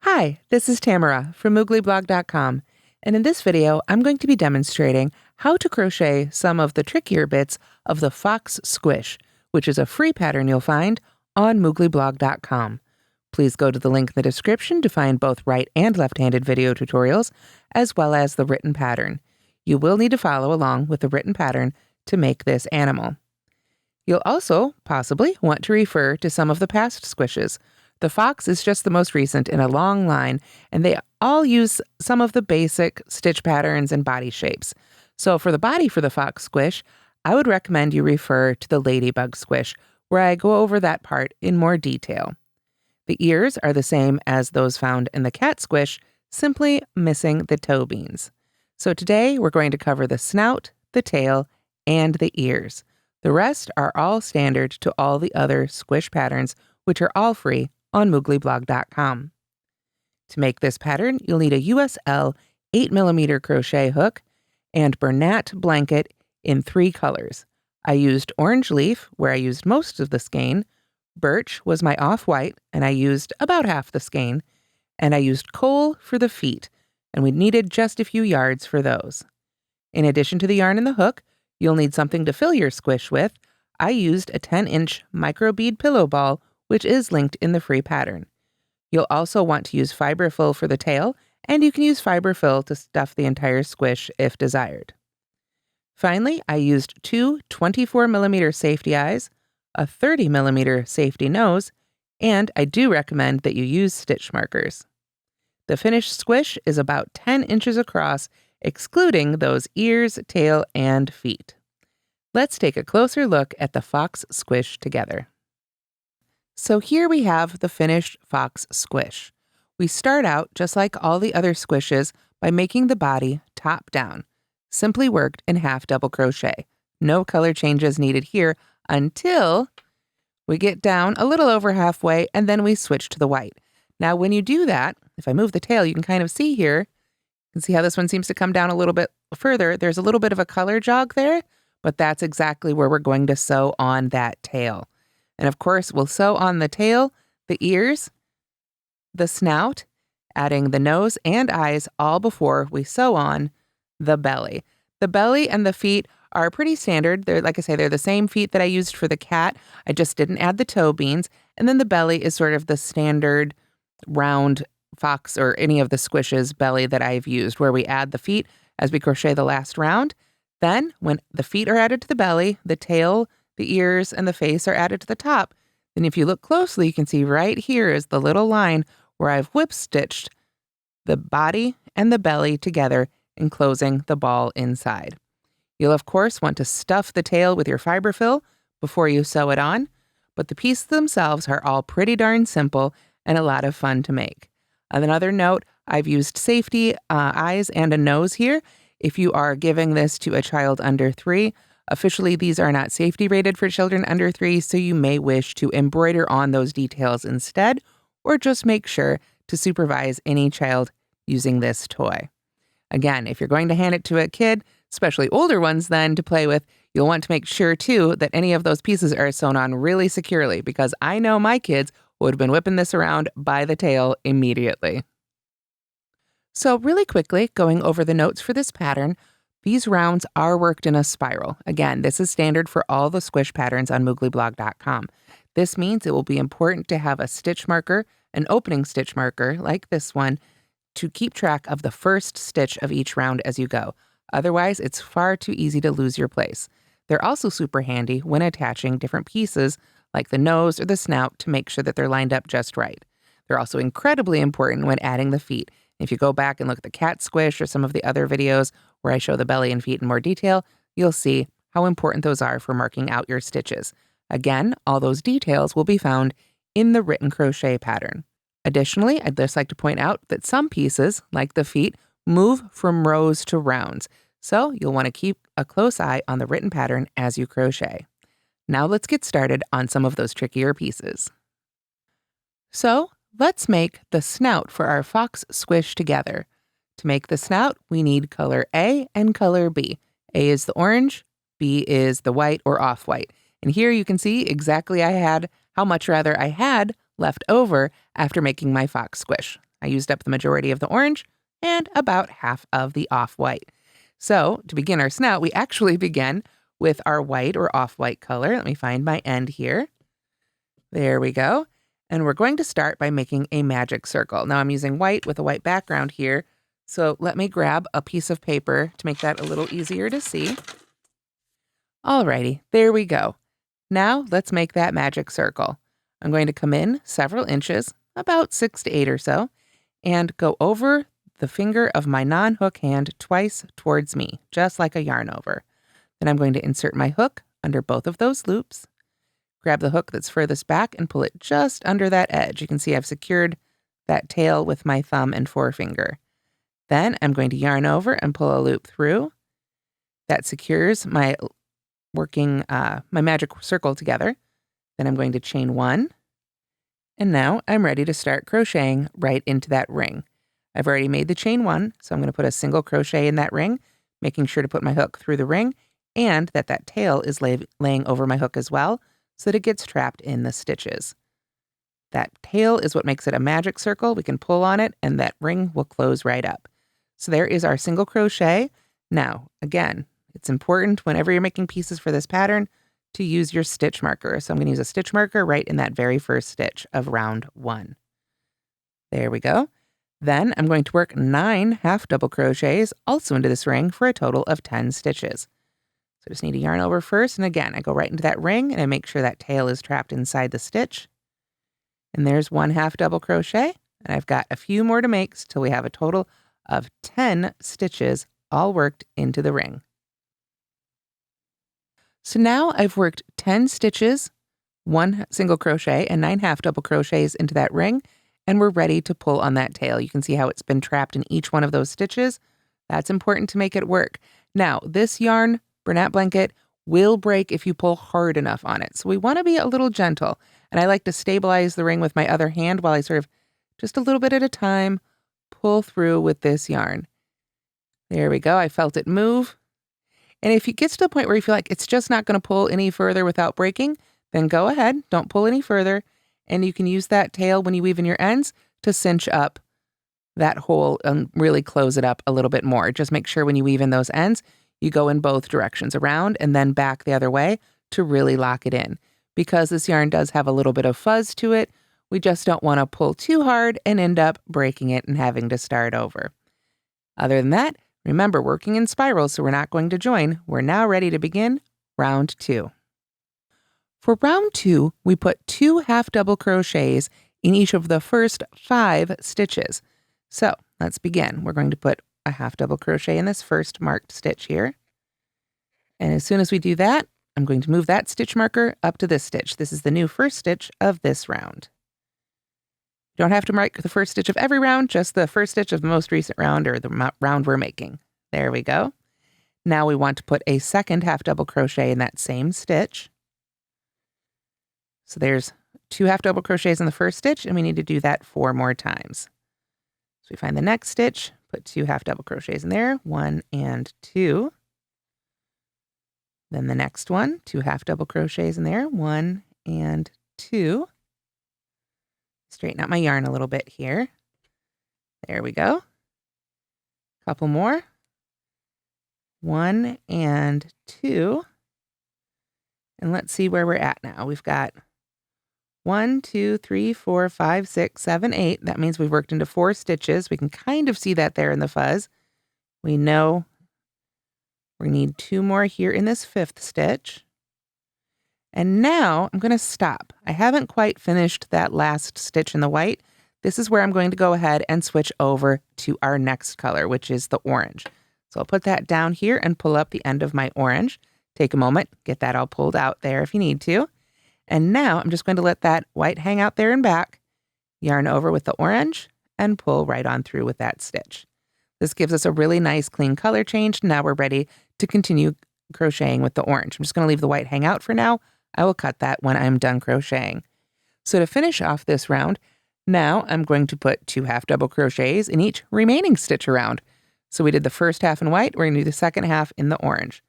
Hi, this is Tamara from mooglyblog.com, and in this video I'm going to be demonstrating how to crochet some of the trickier bits of the Fox Squish, which is a free pattern you'll find on mooglyblog.com. Please go to the link in the description to find both right and left-handed video tutorials, as well as the written pattern. You will need to follow along with the written pattern to make this animal. You'll also possibly want to refer to some of the past squishes. The Fox is just the most recent in a long line, and they all use some of the basic stitch patterns and body shapes. So for the body for the Fox Squish, I would recommend you refer to the Ladybug Squish, where I go over that part in more detail. The ears are the same as those found in the Cat Squish, simply missing the toe beans. So today we're going to cover the snout, the tail, and the ears. The rest are all standard to all the other squish patterns, which are all free on mooglyblog.com. To make this pattern, you'll need a USL 8mm crochet hook and Bernat Blanket in 3 colors. I used orange leaf, where I used most of the skein. Birch was my off-white, and I used about half the skein. And I used coal for the feet, and we needed just a few yards for those. In addition to the yarn and the hook, you'll need something to fill your squish with. I used a 10-inch Microbead Pillow Ball, which is linked in the free pattern. You'll also want to use fiber fill for the tail, and you can use fiber fill to stuff the entire squish if desired. Finally, I used 2 24mm safety eyes, a 30mm safety nose, and I do recommend that you use stitch markers. The finished squish is about 10 inches across, excluding those ears, tail, and feet. Let's take a closer look at the Fox Squish together. So here we have the finished Fox Squish. We start out, just like all the other squishes, by making the body top down. Simply worked in half double crochet. No color changes needed here until we get down a little over halfway, and then we switch to the white. Now when you do that, if I move the tail, you can kind of see here, you can see how this one seems to come down a little bit further. There's a little bit of a color jog there, but that's exactly where we're going to sew on that tail. And of course, we'll sew on the tail, the ears, the snout, adding the nose and eyes all before we sew on the belly. The belly and the feet are pretty standard. They're, like I say, they're the same feet that I used for the cat. I just didn't add the toe beans. And then the belly is sort of the standard round Fox or any of the squishes belly that I've used, where we add the feet as we crochet the last round. Then when the feet are added to the belly, the tail, the ears, and the face are added to the top. Then if you look closely, you can see right here is the little line where I've whip stitched the body and the belly together, enclosing the ball inside. You'll of course want to stuff the tail with your fiber fill before you sew it on, but the pieces themselves are all pretty darn simple and a lot of fun to make. On another note, I've used safety eyes and a nose here. If you are giving this to a child under 3, officially these are not safety rated for children under 3, so you may wish to embroider on those details instead, or just make sure to supervise any child using this toy. Again, if you're going to hand it to a kid, especially older ones then, to play with, you'll want to make sure too that any of those pieces are sewn on really securely, because I know my kids would have been whipping this around by the tail immediately. So really quickly, going over the notes for this pattern, these rounds are worked in a spiral. Again, this is standard for all the squish patterns on mooglyblog.com. This means it will be important to have a stitch marker, an opening stitch marker like this one, to keep track of the first stitch of each round as you go. Otherwise, it's far too easy to lose your place. They're also super handy when attaching different pieces like the nose or the snout to make sure that they're lined up just right. They're also incredibly important when adding the feet. If you go back and look at the cat squish or some of the other videos where I show the belly and feet in more detail, you'll see how important those are for marking out your stitches. Again, all those details will be found in the written crochet pattern. Additionally, I'd just like to point out that some pieces, like the feet, move from rows to rounds, so you'll want to keep a close eye on the written pattern as you crochet. Now let's get started on some of those trickier pieces. So let's make the snout for our Fox Squish together. To make the snout, we need color A and color B. A is the orange, B is the white or off-white. And here you can see exactly how much I had left over after making my Fox Squish. I used up the majority of the orange and about half of the off-white. So to begin our snout, we actually begin with our white or off-white color. Let me find my end here. There we go. And we're going to start by making a magic circle. Now I'm using white with a white background here. So let me grab a piece of paper to make that a little easier to see. Alrighty, there we go. Now let's make that magic circle. I'm going to come in several inches, about 6 to 8 or so, and go over the finger of my non-hook hand twice towards me, just like a yarn over. Then I'm going to insert my hook under both of those loops, grab the hook that's furthest back and pull it just under that edge. You can see I've secured that tail with my thumb and forefinger. Then I'm going to yarn over and pull a loop through. That secures my my magic circle together. Then I'm going to chain 1. And now I'm ready to start crocheting right into that ring. I've already made the chain 1, so I'm going to put a single crochet in that ring, making sure to put my hook through the ring and that tail is laying over my hook as well, so that it gets trapped in the stitches. That tail is what makes it a magic circle. We can pull on it and that ring will close right up. So there is our single crochet. Now, again, it's important whenever you're making pieces for this pattern to use your stitch marker. So I'm going to use a stitch marker right in that very first stitch of round 1. There we go. Then I'm going to work 9 half double crochets also into this ring for a total of 10 stitches. So I just need to yarn over first. And again, I go right into that ring and I make sure that tail is trapped inside the stitch. And there's 1 half double crochet. And I've got a few more to make till we have a total of 10 stitches all worked into the ring. So now I've worked 10 stitches, 1 single crochet, and 9 half double crochets into that ring, and we're ready to pull on that tail. You can see how it's been trapped in each one of those stitches. That's important to make it work. Now, this yarn, Bernat Blanket, will break if you pull hard enough on it. So we want to be a little gentle. And I like to stabilize the ring with my other hand while I sort of, just a little bit at a time, pull through with this yarn. There we go. I felt it move. And if it gets to the point where you feel like it's just not going to pull any further without breaking, then go ahead, don't pull any further. And you can use that tail when you weave in your ends to cinch up that hole and really close it up a little bit more. Just make sure when you weave in those ends, you go in both directions, around and then back the other way to really lock it in. Because this yarn does have a little bit of fuzz to it, we just don't want to pull too hard and end up breaking it and having to start over. Other than that, remember, working in spirals, so we're not going to join. We're now ready to begin round 2. For round 2, we put 2 half double crochets in each of the first 5 stitches. So let's begin. We're going to put a half double crochet in this first marked stitch here. And as soon as we do that, I'm going to move that stitch marker up to this stitch. This is the new first stitch of this round. You don't have to mark the first stitch of every round, just the first stitch of the most recent round or the round we're making. There we go. Now we want to put a second half double crochet in that same stitch. So there's 2 half double crochets in the first stitch, and we need to do that 4 more times. So we find the next stitch, put 2 half double crochets in there, 1 and 2. Then the next one, 2 half double crochets in there, 1 and 2. Straighten out my yarn a little bit here. There we go. Couple more. 1 and 2. And let's see where we're at now. We've got 1, 2, 3, 4, 5, 6, 7, 8. That means we've worked into 4 stitches. We can kind of see that there in the fuzz. We know we need 2 more here in this 5th stitch. And now I'm going to stop. I haven't quite finished that last stitch in the white. This is where I'm going to go ahead and switch over to our next color, which is the orange. So I'll put that down here and pull up the end of my orange. Take a moment, get that all pulled out there if you need to. And now I'm just going to let that white hang out there and back, yarn over with the orange, and pull right on through with that stitch. This gives us a really nice clean color change. Now we're ready to continue crocheting with the orange. I'm just going to leave the white hang out for now. I will cut that when I'm done crocheting. So to finish off this round, now I'm going to put 2 half double crochets in each remaining stitch around. So we did the first half in white, we're going to do the second half in the orange.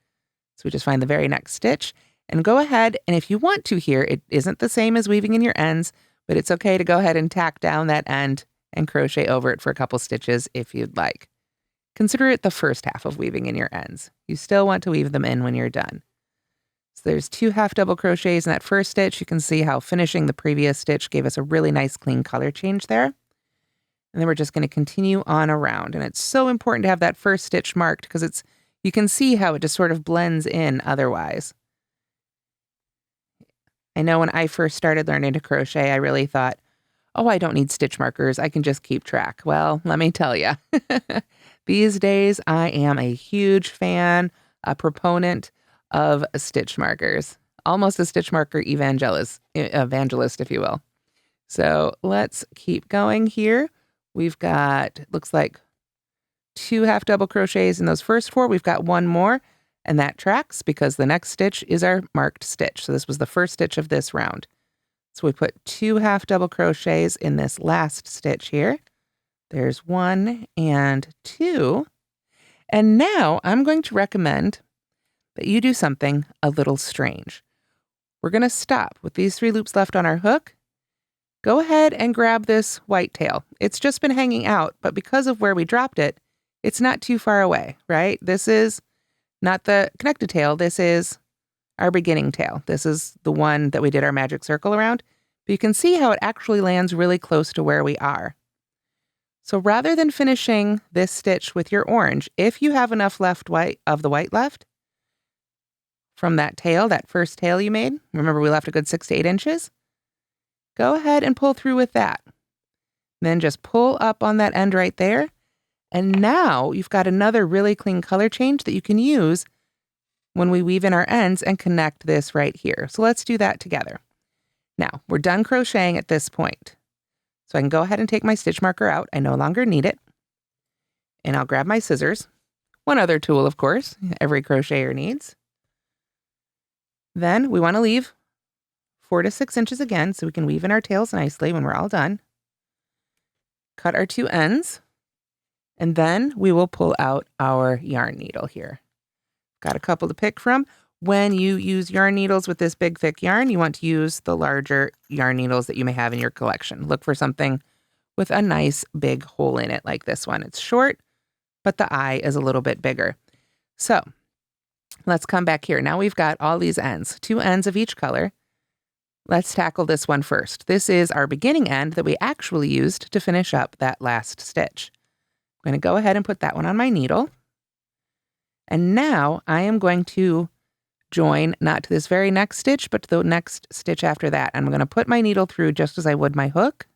So we just find the very next stitch, And go ahead, and if you want to here, it isn't the same as weaving in your ends, but it's okay to go ahead and tack down that end and crochet over it for a couple stitches if you'd like. Consider it the first half of weaving in your ends. You still want to weave them in when you're done. So there's 2 half double crochets in that first stitch. You can see how finishing the previous stitch gave us a really nice clean color change there. And then we're just going to continue on around. And it's so important to have that first stitch marked because you can see how it just sort of blends in otherwise. I know when I first started learning to crochet, I really thought, oh, I don't need stitch markers. I can just keep track. Well, let me tell you, these days I am a huge fan, a proponent of stitch markers, almost a stitch marker evangelist, if you will. So let's keep going here. We've got, looks like 2 half double crochets in those first 4. We've got 1 more. And that tracks because the next stitch is our marked stitch. So this was the first stitch of this round. So we put 2 half double crochets in this last stitch here. There's 1 and 2. And now I'm going to recommend that you do something a little strange. We're going to stop with these 3 loops left on our hook. Go ahead and grab this white tail. It's just been hanging out, but because of where we dropped it, it's not too far away, right? This is not the connected tail. This is our beginning tail. This is the one that we did our magic circle around. But you can see how it actually lands really close to where we are. So rather than finishing this stitch with your orange, if you have enough left of the white left from that tail, that first tail you made, remember we left a good 6 to 8 inches, go ahead and pull through with that. Then just pull up on that end right there. And now you've got another really clean color change that you can use when we weave in our ends and connect this right here. So let's do that together. Now, we're done crocheting at this point. So I can go ahead and take my stitch marker out. I no longer need it. And I'll grab my scissors. One other tool, of course, every crocheter needs. Then we want to leave 4 to 6 inches again so we can weave in our tails nicely when we're all done. Cut our 2 ends. And then we will pull out our yarn needle here. Got a couple to pick from. When you use yarn needles with this big thick yarn, you want to use the larger yarn needles that you may have in your collection. Look for something with a nice big hole in it like this one. It's short, but the eye is a little bit bigger. So let's come back here. Now we've got all these ends, 2 ends of each color. Let's tackle this one first. This is our beginning end that we actually used to finish up that last stitch. I'm going to go ahead and put that one on my needle. And now I am going to join not to this very next stitch, but to the next stitch after that. I'm going to put my needle through just as I would my hook.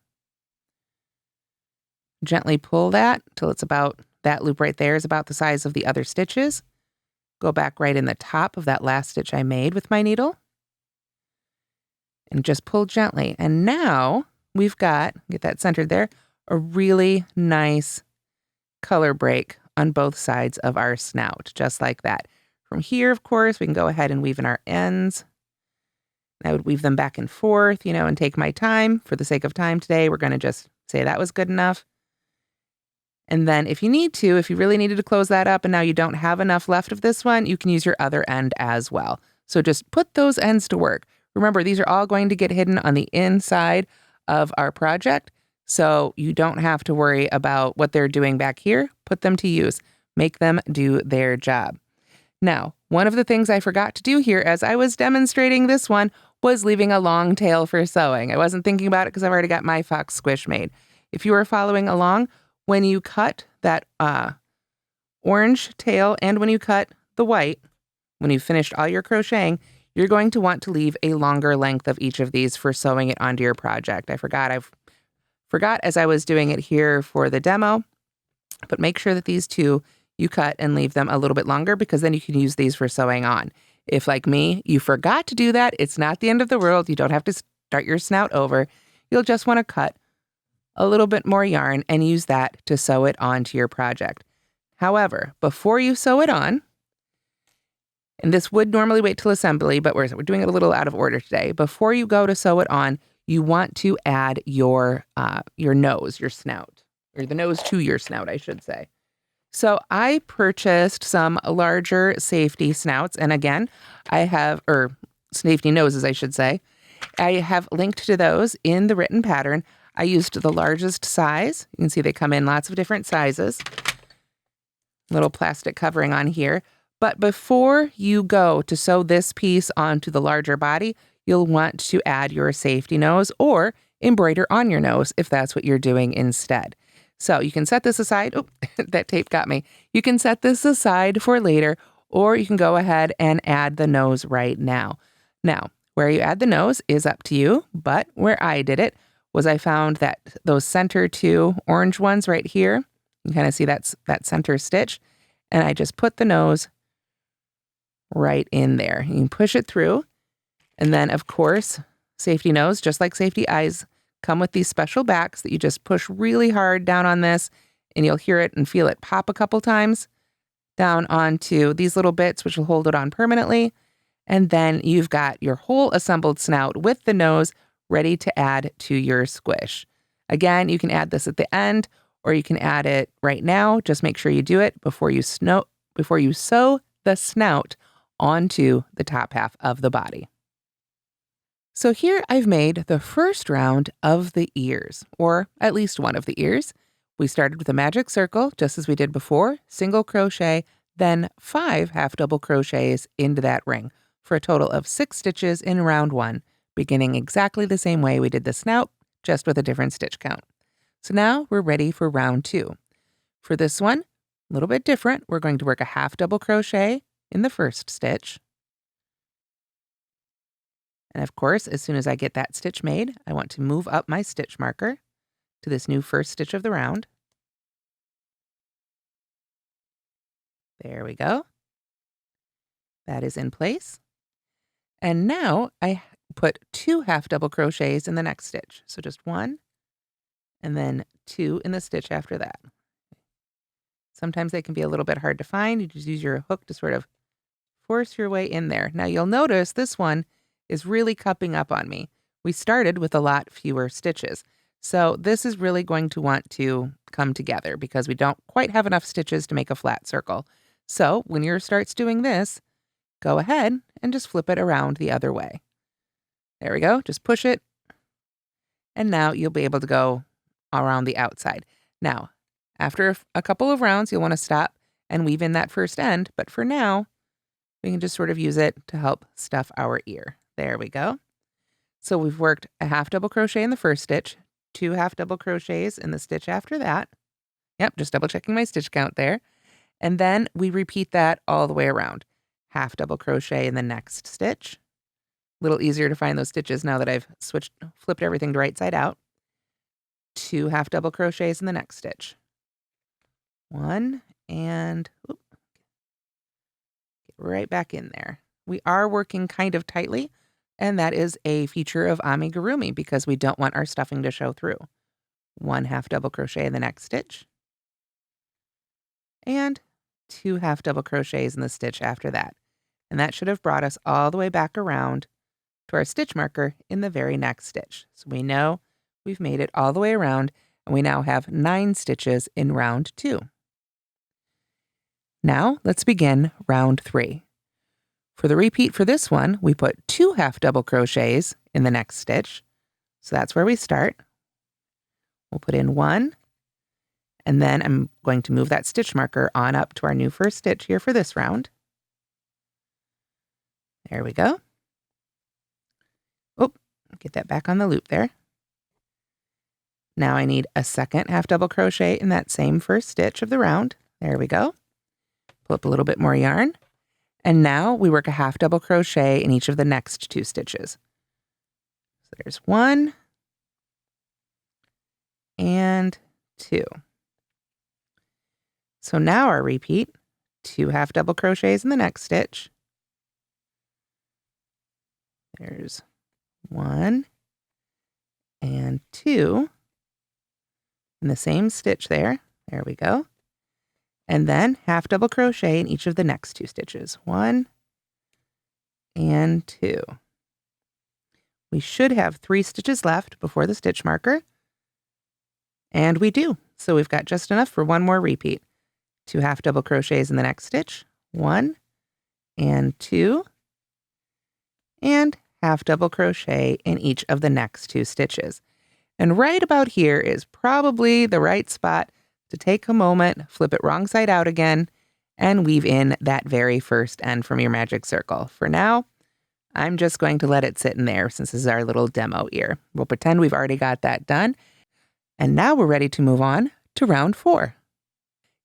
Gently pull that till it's about, that loop right there is about the size of the other stitches. Go back right in the top of that last stitch I made with my needle. And just pull gently. And now we've got, get that centered there, a really nice color break on both sides of our snout, just like that. From here, of course, we can go ahead and weave in our ends. I would weave them back and forth, and take my time. For the sake of time today, we're going to just say that was good enough. And then if you need to, if you really needed to close that up and now you don't have enough left of this one, you can use your other end as well. So just put those ends to work. Remember, these are all going to get hidden on the inside of our project. So you don't have to worry about what they're doing back here. Put them to use. Make them do their job. Now, one of the things I forgot to do here as I was demonstrating this one was leaving a long tail for sewing. I wasn't thinking about it because I've already got my Fox Squish made. If you were following along, when you cut that orange tail and when you cut the white, when you've finished all your crocheting, you're going to want to leave a longer length of each of these for sewing it onto your project. I forgot as I was doing it here for the demo, but make sure that these 2 you cut and leave them a little bit longer because then you can use these for sewing on. If, like me, you forgot to do that, it's not the end of the world. You don't have to start your snout over. You'll just want to cut a little bit more yarn and use that to sew it onto your project. However, before you sew it on, and this would normally wait till assembly, but we're doing it a little out of order today. Before you go to sew it on, you want to add your nose, your snout, or the nose to your snout, I should say. So I purchased some larger safety snouts. And again, safety noses, I should say. I have linked to those in the written pattern. I used the largest size. You can see they come in lots of different sizes. Little plastic covering on here. But before you go to sew this piece onto the larger body, you'll want to add your safety nose or embroider on your nose if that's what you're doing instead. So you can set this aside. Oh, that tape got me. You can set this aside for later, or you can go ahead and add the nose right now. Now, where you add the nose is up to you, but where I did it was I found that those center two orange ones right here, you kind of see that center stitch, and I just put the nose right in there. You can push it through, and then of course, safety nose, just like safety eyes, come with these special backs that you just push really hard down on this, and you'll hear it and feel it pop a couple times down onto these little bits, which will hold it on permanently. And then you've got your whole assembled snout with the nose ready to add to your squish. Again, you can add this at the end, or you can add it right now. Just make sure you do it before you sew the snout onto the top half of the body. So here I've made the first round of the ears, or at least one of the ears. We started with a magic circle, just as we did before, single crochet, then 5 half double crochets into that ring, for a total of 6 stitches in round 1, beginning exactly the same way we did the snout, just with a different stitch count. So now we're ready for round 2. For this one, a little bit different. We're going to work a half double crochet in the first stitch. And of course, as soon as I get that stitch made, I want to move up my stitch marker to this new first stitch of the round. There we go. That is in place. And now I put 2 half double crochets in the next stitch. So just 1 and then 2 in the stitch after that. Sometimes they can be a little bit hard to find. You just use your hook to sort of force your way in there. Now you'll notice this one is really cupping up on me. We started with a lot fewer stitches. So this is really going to want to come together because we don't quite have enough stitches to make a flat circle. So when yours starts doing this, go ahead and just flip it around the other way. There we go. Just push it. And now you'll be able to go around the outside. Now, after a couple of rounds, you'll want to stop and weave in that first end. But for now, we can just sort of use it to help stuff our ear. There we go. So we've worked a half double crochet in the first stitch, 2 half double crochets in the stitch after that. Yep, just double checking my stitch count there. And then we repeat that all the way around. Half double crochet in the next stitch. A little easier to find those stitches now that I've flipped everything to right side out. 2 half double crochets in the next stitch. 1 and get right back in there. We are working kind of tightly, and that is a feature of amigurumi because we don't want our stuffing to show through. 1 half double crochet in the next stitch. And 2 half double crochets in the stitch after that. And that should have brought us all the way back around to our stitch marker in the very next stitch. So we know we've made it all the way around, and we now have 9 stitches in round 2. Now let's begin round 3. For the repeat for this one, we put 2 half double crochets in the next stitch. So that's where we start. We'll put in 1, and then I'm going to move that stitch marker on up to our new first stitch here for this round. There we go. Oh, get that back on the loop there. Now I need a second half double crochet in that same first stitch of the round. There we go. Pull up a little bit more yarn. And now we work a half double crochet in each of the next 2 stitches. So there's 1 and 2. So now our repeat, 2 half double crochets in the next stitch. There's 1 and 2 in the same stitch there. There we go. And then half double crochet in each of the next 2 stitches. 1 and 2. We should have 3 stitches left before the stitch marker. And we do. So we've got just enough for one more repeat. 2 half double crochets in the next stitch. 1 and 2. and half double crochet in each of the next 2 stitches. And right about here is probably the right spot to take a moment, flip it wrong side out again, and weave in that very first end from your magic circle. For now, I'm just going to let it sit in there since this is our little demo ear. We'll pretend we've already got that done. And now we're ready to move on to round 4.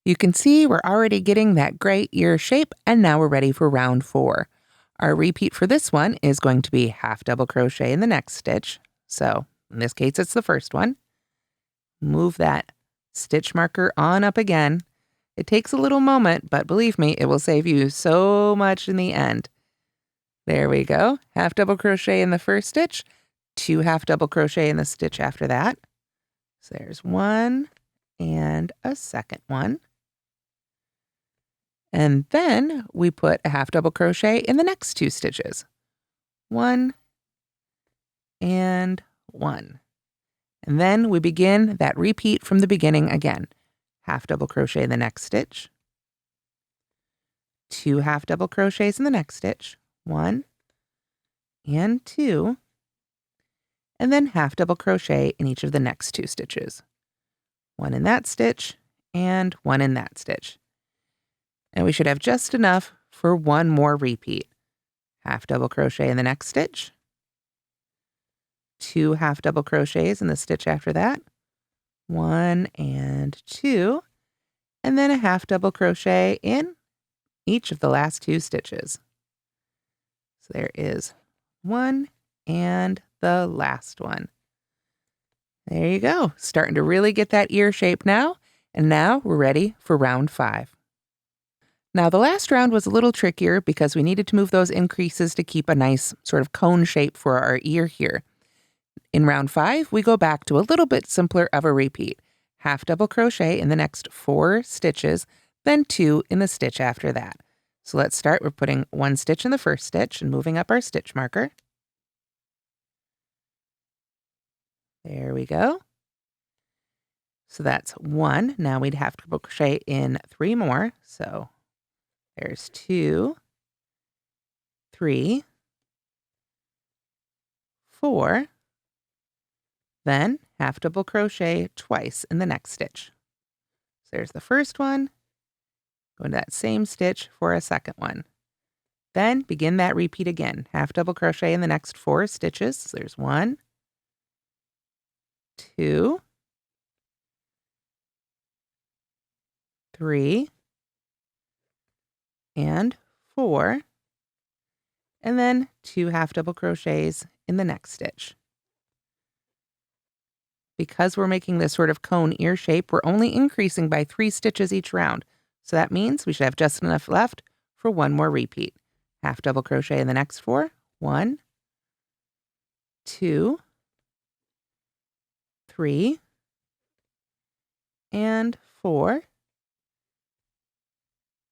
You can see we're already getting that gray ear shape, and now we're ready for round 4. Our repeat for this one is going to be half double crochet in the next stitch. So in this case, it's the first one. Move that stitch marker on up again. It takes a little moment, but believe me, it will save you so much in the end. There we go. Half double crochet in the first stitch, 2 half double crochet in the stitch after that. So there's 1 and a second one. And then we put a half double crochet in the next 2 stitches. 1 and 1. And then we begin that repeat from the beginning again. Half double crochet in the next stitch. 2 half double crochets in the next stitch. 1 and 2. And then half double crochet in each of the next 2 stitches. 1 in that stitch and 1 in that stitch. And we should have just enough for 1 more repeat. Half double crochet in the next stitch. 2 half double crochets in the stitch after that. 1 and 2. And then a half double crochet in each of the last 2 stitches. So there is 1 and the last one. There you go. Starting to really get that ear shape now. And now we're ready for round 5. Now, the last round was a little trickier because we needed to move those increases to keep a nice sort of cone shape for our ear here. In round 5, we go back to a little bit simpler of a repeat. Half double crochet in the next 4 stitches, then 2 in the stitch after that. So let's start. We're putting 1 stitch in the first stitch and moving up our stitch marker. There we go. So that's 1. Now we'd have to crochet in 3 more. So there's 2, 3, 4, then half double crochet twice in the next stitch. So there's the first one, go into that same stitch for a second one. Then begin that repeat again. Half double crochet in the next 4 stitches. So there's 1, 2, 3, and 4, and then 2 half double crochets in the next stitch. Because we're making this sort of cone ear shape, we're only increasing by 3 stitches each round. So that means we should have just enough left for 1 more repeat. Half double crochet in the next 4. 1, 2, 3, and 4.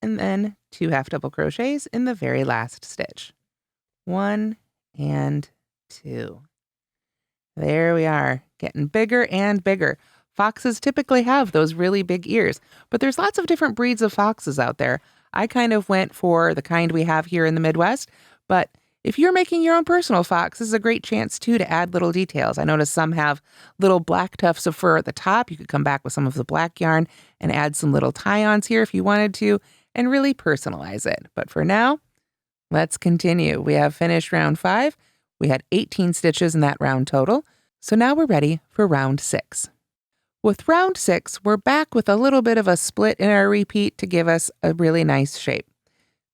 And then 2 half double crochets in the very last stitch. 1 and 2. There we are, getting bigger and bigger. Foxes typically have those really big ears, but there's lots of different breeds of foxes out there. I kind of went for the kind we have here in the Midwest, but if you're making your own personal fox, this is a great chance too to add little details. I noticed some have little black tufts of fur at the top. You could come back with some of the black yarn and add some little tie-ons here if you wanted to, and really personalize it. But for now, let's continue. We have finished round 5. We had 18 stitches in that round total. So now we're ready for round 6. With round 6, we're back with a little bit of a split in our repeat to give us a really nice shape.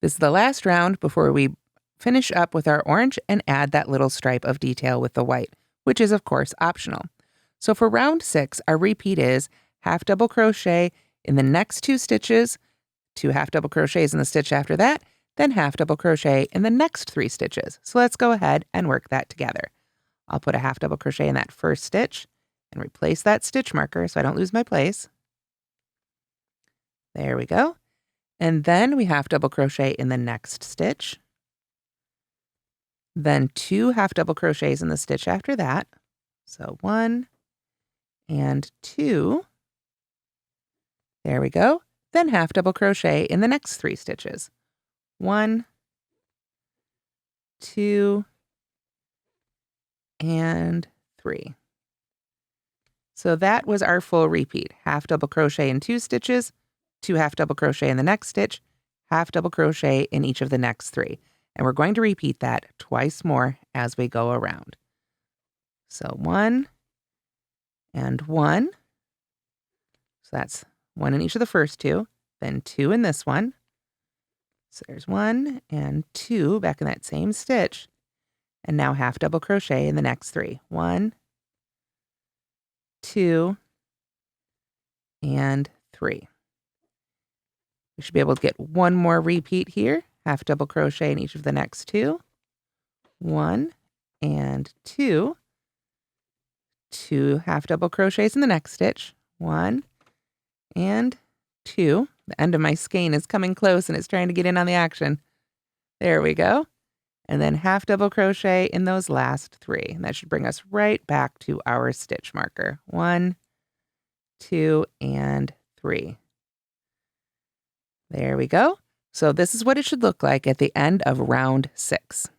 This is the last round before we finish up with our orange and add that little stripe of detail with the white, which is of course optional. So for round 6, our repeat is half double crochet in the next 2 stitches, 2 half double crochets in the stitch after that, then half double crochet in the next 3 stitches. So let's go ahead and work that together. I'll put a half double crochet in that first stitch and replace that stitch marker so I don't lose my place. There we go. And then we half double crochet in the next stitch. Then 2 half double crochets in the stitch after that. So 1 and 2. There we go. Then half double crochet in the next 3 stitches. 1, 2, and 3. So that was our full repeat. Half double crochet in 2 stitches, 2 half double crochet in the next stitch, half double crochet in each of the next 3. And we're going to repeat that twice more as we go around. So 1 and 1. So that's 1 in each of the first 2, then 2 in this one. So there's 1 and 2 back in that same stitch. And now half double crochet in the next 3. 1, 2, and 3. We should be able to get one more repeat here. Half double crochet in each of the next 2. 1 and 2. 2 half double crochets in the next stitch. 1 and 2. The end of my skein is coming close and it's trying to get in on the action. There we go. And then half double crochet in those last 3. And that should bring us right back to our stitch marker. 1, 2, and 3. There we go. So this is what it should look like at the end of round 6.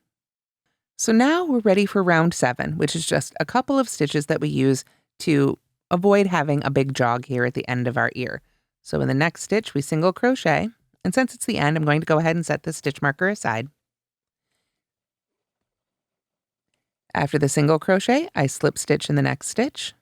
So now we're ready for round 7, which is just a couple of stitches that we use to avoid having a big jog here at the end of our ear. So in the next stitch, we single crochet. And since it's the end, I'm going to go ahead and set the stitch marker aside. After the single crochet, I slip stitch in the next stitch.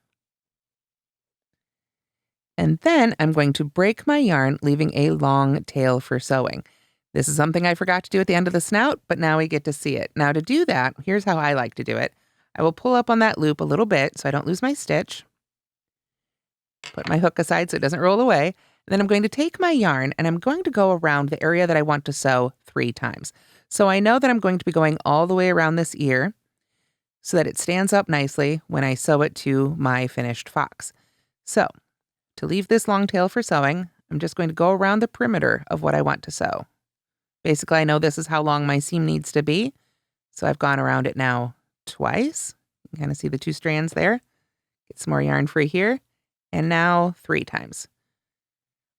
And then I'm going to break my yarn, leaving a long tail for sewing. This is something I forgot to do at the end of the snout, but now we get to see it. Now to do that, here's how I like to do it. I will pull up on that loop a little bit so I don't lose my stitch. Put my hook aside so it doesn't roll away. And then I'm going to take my yarn and I'm going to go around the area that I want to sew 3 times. So I know that I'm going to be going all the way around this ear so that it stands up nicely when I sew it to my finished fox. So to leave this long tail for sewing, I'm just going to go around the perimeter of what I want to sew. Basically, I know this is how long my seam needs to be. So I've gone around it now twice. You can kind of see the 2 strands there. Get some more yarn free here. And now 3 times.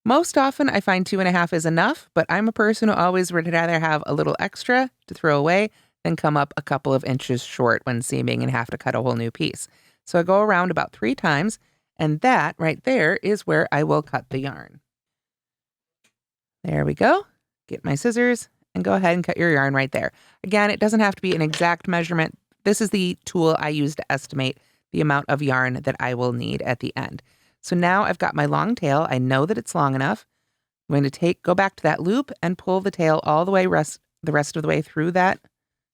Most often I find 2.5 is enough, but I'm a person who always would rather have a little extra to throw away than come up a couple of inches short when seaming and have to cut a whole new piece. So I go around about 3 times, and that right there is where I will cut the yarn. There we go. Get my scissors and go ahead and cut your yarn right there. Again, it doesn't have to be an exact measurement. This is the tool I use to estimate the amount of yarn that I will need at the end. So now I've got my long tail. I know that it's long enough. I'm going to go back to that loop and pull the tail all the way the rest of the way through that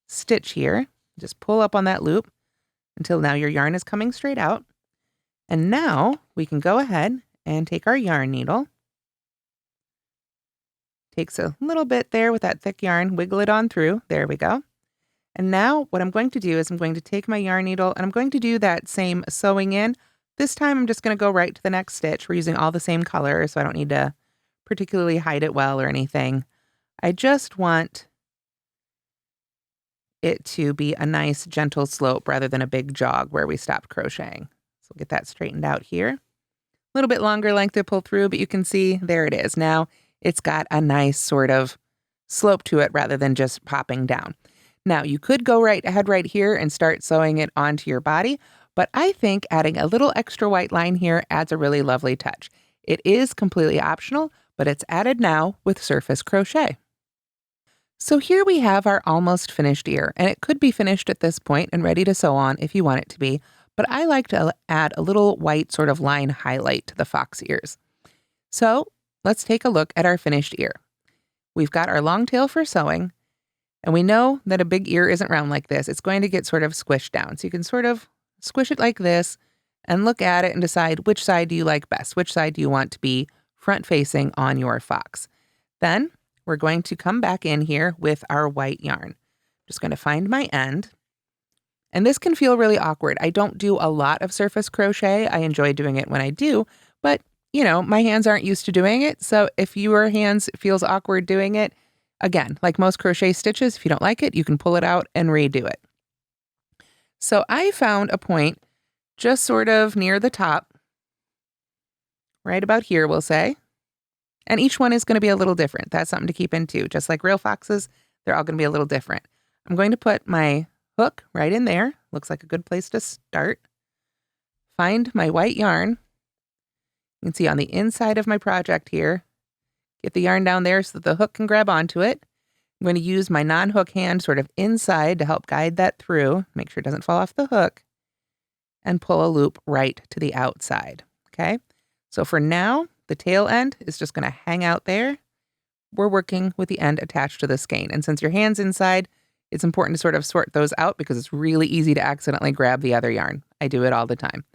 stitch here. Just pull up on that loop until now your yarn is coming straight out. And now we can go ahead and take our yarn needle. Takes a little bit there with that thick yarn, wiggle it on through. There we go. And now what I'm going to do is I'm going to take my yarn needle and I'm going to do that same sewing in. This time I'm just going to go right to the next stitch. We're using all the same color, so I don't need to particularly hide it well or anything. I just want it to be a nice gentle slope rather than a big jog where we stopped crocheting. So we'll get that straightened out here. A little bit longer length to pull through, but you can see there it is. Now it's got a nice sort of slope to it rather than just popping down. Now you could go right ahead right here and start sewing it onto your body, but I think adding a little extra white line here adds a really lovely touch. It is completely optional, but it's added now with surface crochet. So here we have our almost finished ear, and it could be finished at this point and ready to sew on if you want it to be, but I like to add a little white sort of line highlight to the fox ears. So let's take a look at our finished ear. We've got our long tail for sewing, and we know that a big ear isn't round like this. It's going to get sort of squished down. So you can sort of squish it like this and look at it and decide which side do you like best? Which side do you want to be front facing on your fox? Then we're going to come back in here with our white yarn. Just going to find my end. And this can feel really awkward. I don't do a lot of surface crochet. I enjoy doing it when I do, but you know, my hands aren't used to doing it. So if your hands feels awkward doing it, again, like most crochet stitches, if you don't like it, you can pull it out and redo it. So I found a point just sort of near the top, right about here, we'll say. And each one is going to be a little different. That's something to keep in too. Just like real foxes, they're all going to be a little different. I'm going to put my hook right in there. Looks like a good place to start. Find my white yarn. You can see on the inside of my project here. Get the yarn down there so that the hook can grab onto it. I'm going to use my non-hook hand sort of inside to help guide that through. Make sure it doesn't fall off the hook. And pull a loop right to the outside. Okay? So for now, the tail end is just going to hang out there. We're working with the end attached to the skein. And since your hand's inside, it's important to sort of sort those out because it's really easy to accidentally grab the other yarn. I do it all the time.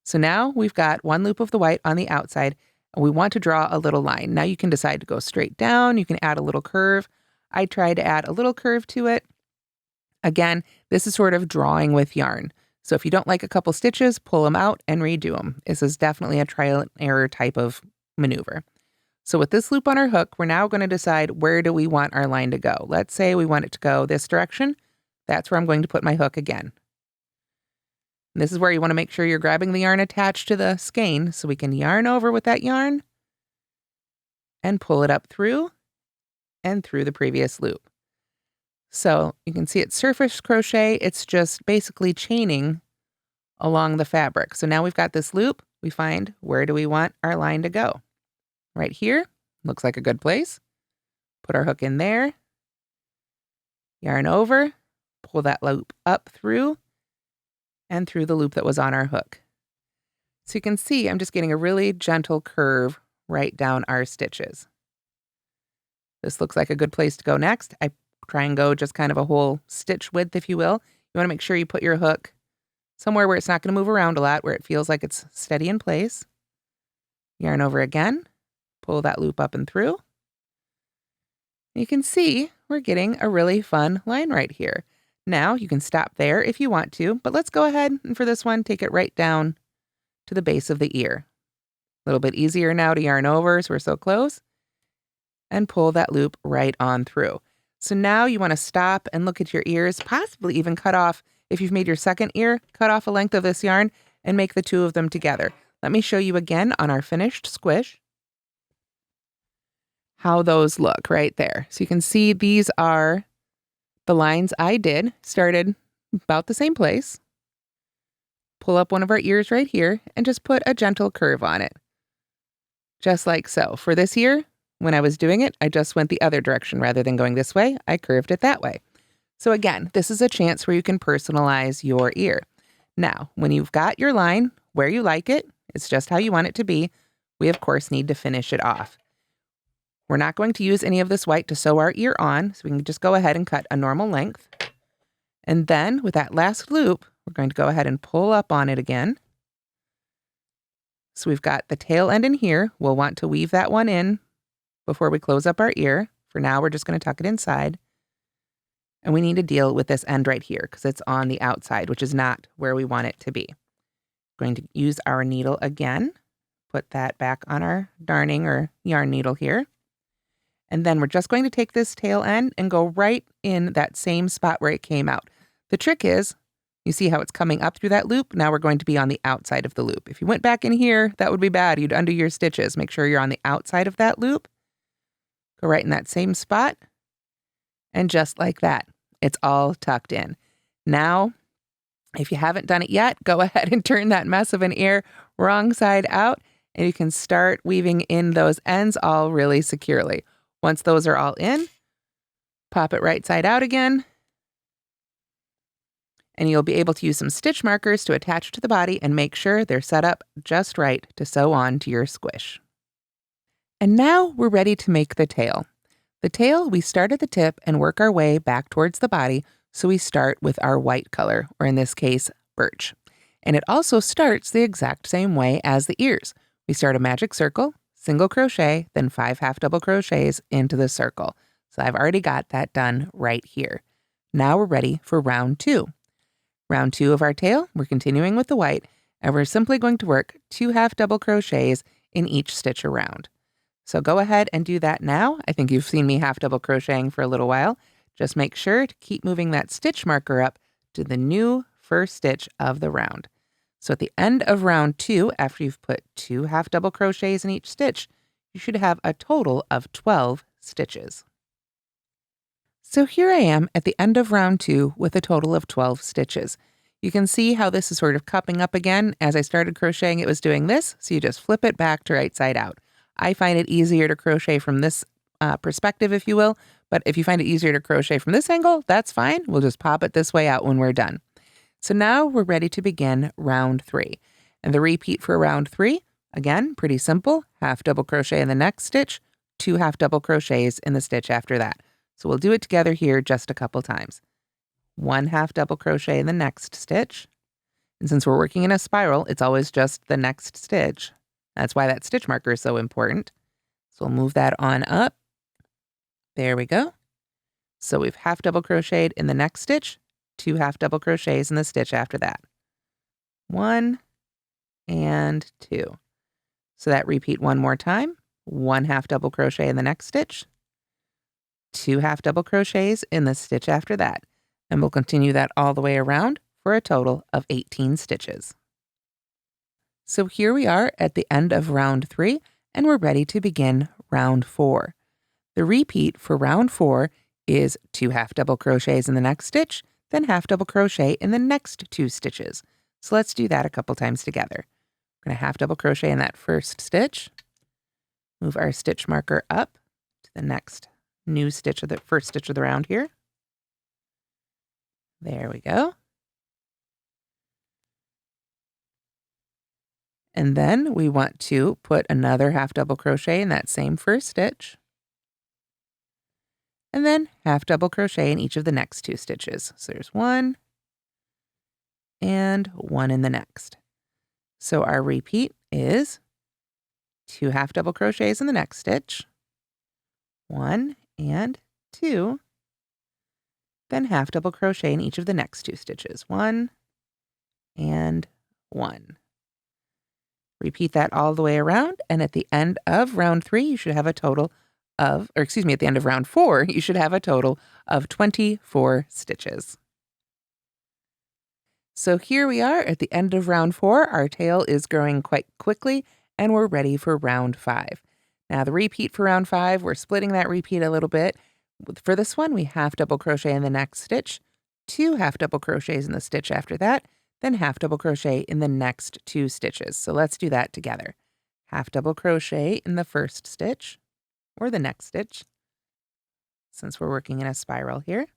So now we've got one loop of the white on the outside, and we want to draw a little line. Now you can decide to go straight down. You can add a little curve. I tried to add a little curve to it. Again, this is sort of drawing with yarn. So if you don't like a couple stitches, pull them out and redo them. This is definitely a trial and error type of maneuver. So with this loop on our hook, we're now going to decide where do we want our line to go. Let's say we want it to go this direction. That's where I'm going to put my hook again. And this is where you want to make sure you're grabbing the yarn attached to the skein so we can yarn over with that yarn and pull it up through and through the previous loop. So you can see it's surface crochet. It's just basically chaining along the fabric. So now we've got this loop. We find where do we want our line to go? Right here. Looks like a good place. Put our hook in there. Yarn over. Pull that loop up through and through the loop that was on our hook. So you can see I'm just getting a really gentle curve right down our stitches. This looks like a good place to go next. I try and go just kind of a whole stitch width, if you will. You want to make sure you put your hook somewhere where it's not going to move around a lot, where it feels like it's steady in place. Yarn over again. Pull that loop up and through. You can see we're getting a really fun line right here. Now you can stop there if you want to, but let's go ahead and for this one, take it right down to the base of the ear. A little bit easier now to yarn over as we're so close and pull that loop right on through. So now you want to stop and look at your ears, possibly even cut off, if you've made your second ear, cut off a length of this yarn and make the two of them together. Let me show you again on our finished squish how those look right there. So you can see these are the lines I did, started about the same place. Pull up one of our ears right here and just put a gentle curve on it. Just like so. For this ear, when I was doing it, I just went the other direction rather than going this way. I curved it that way. So again, this is a chance where you can personalize your ear. Now, when you've got your line where you like it, it's just how you want it to be, we of course need to finish it off. We're not going to use any of this white to sew our ear on, so we can just go ahead and cut a normal length. And then with that last loop, we're going to go ahead and pull up on it again. So we've got the tail end in here. We'll want to weave that one in before we close up our ear. For now, we're just going to tuck it inside. And we need to deal with this end right here because it's on the outside, which is not where we want it to be. Going to use our needle again. Put that back on our darning or yarn needle here. And then we're just going to take this tail end and go right in that same spot where it came out. The trick is, you see how it's coming up through that loop? Now we're going to be on the outside of the loop. If you went back in here, that would be bad. You'd undo your stitches. Make sure you're on the outside of that loop. Go right in that same spot. And just like that, it's all tucked in. Now, if you haven't done it yet, go ahead and turn that mess of an ear wrong side out, and you can start weaving in those ends all really securely. Once those are all in, pop it right side out again, and you'll be able to use some stitch markers to attach to the body and make sure they're set up just right to sew on to your squish. And now we're ready to make the tail. The tail, we start at the tip and work our way back towards the body, so we start with our white color, or in this case, birch. And it also starts the exact same way as the ears. We start a magic circle, single crochet, then 5 half double crochets into the circle. So I've already got that done right here. Now we're ready for round 2. Round 2 of our tail, we're continuing with the white, and we're simply going to work 2 half double crochets in each stitch around. So go ahead and do that now. I think you've seen me half double crocheting for a little while. Just make sure to keep moving that stitch marker up to the new first stitch of the round. So at the end of round 2, after you've put 2 half double crochets in each stitch, you should have a total of 12 stitches. So here I am at the end of round 2 with a total of 12 stitches. You can see how this is sort of cupping up again. As I started crocheting, it was doing this, so you just flip it back to right side out. I find it easier to crochet from this perspective, if you will, but if you find it easier to crochet from this angle, that's fine. We'll just pop it this way out when we're done. So now we're ready to begin round 3. And the repeat for round 3, again, pretty simple. Half double crochet in the next stitch, 2 half double crochets in the stitch after that. So we'll do it together here just a couple times. 1 half double crochet in the next stitch. And since we're working in a spiral, it's always just the next stitch. That's why that stitch marker is so important. So we'll move that on up. There we go. So we've half double crocheted in the next stitch, 2 half double crochets in the stitch after that. 1 and 2. So that repeat one more time. 1 half double crochet in the next stitch, 2 half double crochets in the stitch after that. And we'll continue that all the way around for a total of 18 stitches. So here we are at the end of round 3, and we're ready to begin round 4. The repeat for round 4 is 2 half double crochets in the next stitch, then half double crochet in the next 2 stitches. So let's do that a couple times together. We're going to half double crochet in that first stitch, move our stitch marker up to the next new stitch of the first stitch of the round here. There we go. And then we want to put another half double crochet in that same first stitch. And then half double crochet in each of the next 2 stitches. So there's 1 and 1 in the next. So our repeat is 2 half double crochets in the next stitch, 1 and 2, then half double crochet in each of the next 2 stitches, 1 and 1. Repeat that all the way around, and at the end of round 3, you should have a total of, at the end of round 4, you should have a total of 24 stitches. So here we are at the end of round 4. Our tail is growing quite quickly, and we're ready for round 5. Now the repeat for round 5, we're splitting that repeat a little bit. For this one, we half double crochet in the next stitch, 2 half double crochets in the stitch after that, then half double crochet in the next 2 stitches. So let's do that together. Half double crochet in the first stitch, or the next stitch, since we're working in a spiral here.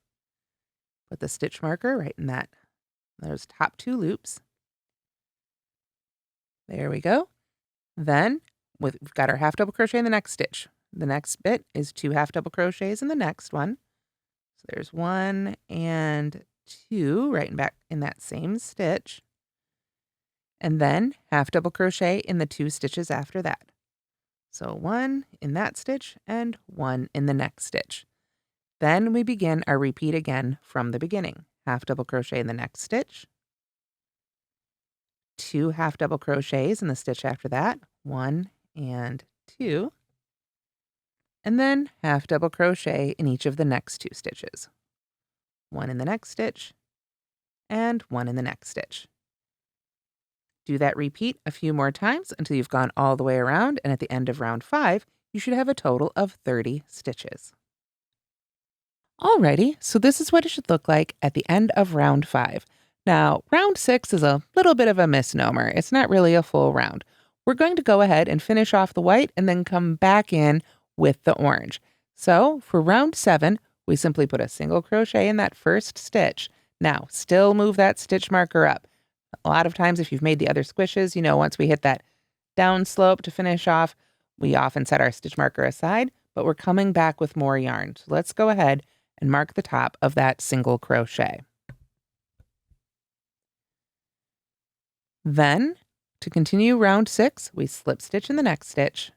Put the stitch marker right in those top 2 loops. There we go. Then we've got our half double crochet in the next stitch. The next bit is 2 half double crochets in the next one. So there's 1 and 2 right back in that same stitch. And then half double crochet in the 2 stitches after that. So 1 in that stitch and 1 in the next stitch. Then we begin our repeat again from the beginning. Half double crochet in the next stitch, 2 half double crochets in the stitch after that, 1 and 2, and then half double crochet in each of the next 2 stitches. 1 in the next stitch, and 1 in the next stitch. Do that repeat a few more times until you've gone all the way around, and at the end of round 5, you should have a total of 30 stitches. Alrighty, so this is what it should look like at the end of round 5. Now, round 6 is a little bit of a misnomer. It's not really a full round. We're going to go ahead and finish off the white and then come back in with the orange. So for round 7, we simply put a single crochet in that first stitch. Now, still move that stitch marker up. A lot of times if you've made the other squishes, once we hit that down slope to finish off, we often set our stitch marker aside, but we're coming back with more yarn. So let's go ahead and mark the top of that single crochet. Then, to continue round 6, we slip stitch in the next stitch,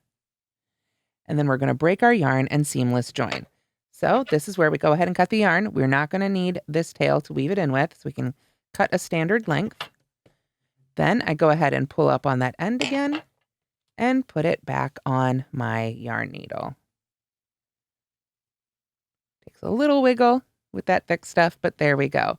and then we're going to break our yarn and seamless join. So this is where we go ahead and cut the yarn. We're not going to need this tail to weave it in with, so we can cut a standard length. Then I go ahead and pull up on that end again and put it back on my yarn needle. Takes a little wiggle with that thick stuff, but there we go.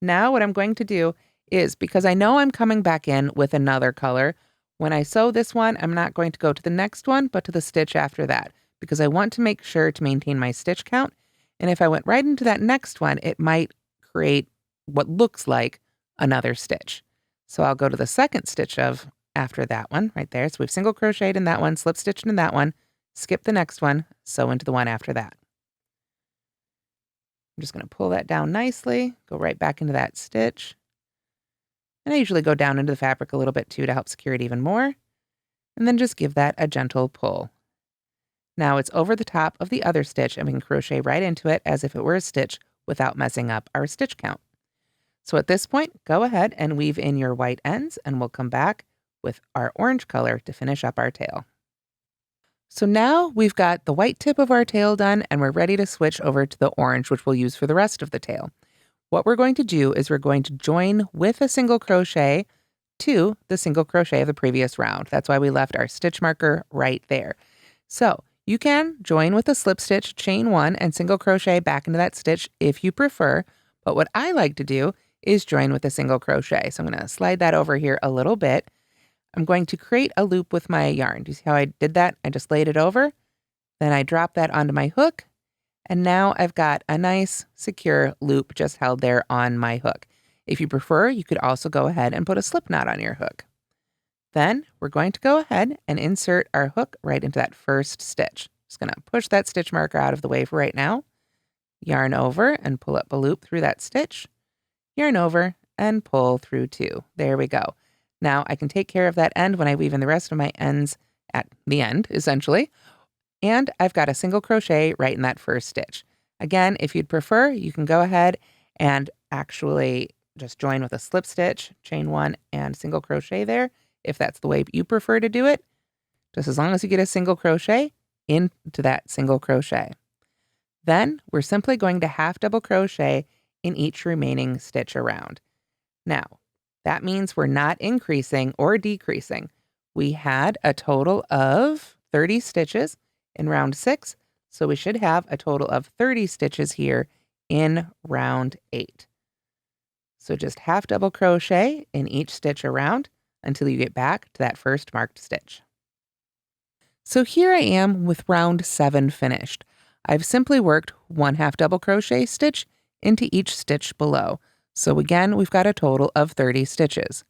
Now what I'm going to do is, because I know I'm coming back in with another color, when I sew this one, I'm not going to go to the next one, but to the stitch after that, because I want to make sure to maintain my stitch count. And if I went right into that next one, it might create what looks like another stitch. So I'll go to the second stitch of after that one right there. So we've single crocheted in that one, slip stitched in that one, skip the next one, sew into the one after that. I'm just going to pull that down nicely, go right back into that stitch. And I usually go down into the fabric a little bit too to help secure it even more. And then just give that a gentle pull. Now it's over the top of the other stitch and we can crochet right into it as if it were a stitch without messing up our stitch count. So at this point, go ahead and weave in your white ends and we'll come back with our orange color to finish up our tail. So now we've got the white tip of our tail done and we're ready to switch over to the orange, which we'll use for the rest of the tail. What we're going to do is we're going to join with a single crochet to the single crochet of the previous round. That's why we left our stitch marker right there. So you can join with a slip stitch, chain one, and single crochet back into that stitch if you prefer. But what I like to do is join with a single crochet. So I'm going to slide that over here a little bit. I'm going to create a loop with my yarn. Do you see how I did that? I just laid it over. Then I drop that onto my hook. And now I've got a nice secure loop just held there on my hook. If you prefer, you could also go ahead and put a slip knot on your hook. Then we're going to go ahead and insert our hook right into that first stitch. Just going to push that stitch marker out of the way for right now. Yarn over and pull up a loop through that stitch. Yarn over and pull through two. There we go. Now I can take care of that end when I weave in the rest of my ends at the end, essentially. And I've got a single crochet right in that first stitch. Again, if you'd prefer, you can go ahead and actually just join with a slip stitch, chain one, and single crochet there, if that's the way you prefer to do it. Just as long as you get a single crochet into that single crochet. Then we're simply going to half double crochet in each remaining stitch around. Now, that means we're not increasing or decreasing. We had a total of 30 stitches in round 6, so we should have a total of 30 stitches here in round 8. So just half double crochet in each stitch around until you get back to that first marked stitch. So here I am with round 7 finished. I've simply worked one half double crochet stitch into each stitch below. So again, we've got a total of 30 stitches.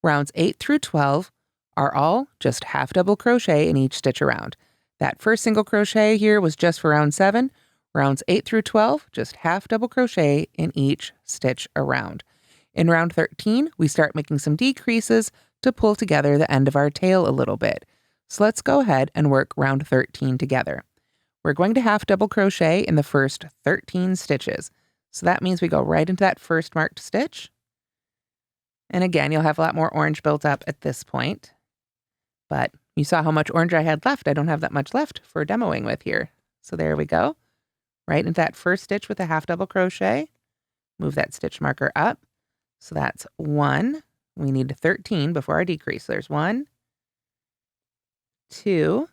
Rounds 8 through 12 are all just half double crochet in each stitch around. That first single crochet here was just for round 7. Rounds 8 through 12, just half double crochet in each stitch around. In round 13, we start making some decreases to pull together the end of our tail a little bit. So let's go ahead and work round 13 together. We're going to half double crochet in the first 13 stitches. So that means we go right into that first marked stitch. And again, you'll have a lot more orange built up at this point. But you saw how much orange I had left. I don't have that much left for demoing with here. So there we go. Right into that first stitch with a half double crochet. Move that stitch marker up. So that's 1. We need 13 before our decrease. There's 1, 2,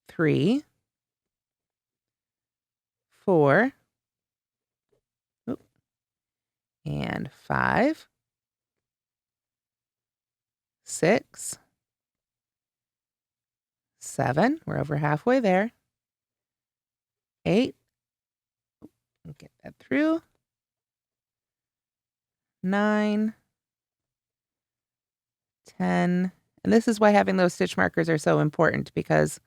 3, 4, and 5, 6, 7. We're over halfway there. 8. Get that through. 9, 10. And this is why having those stitch markers are so important, because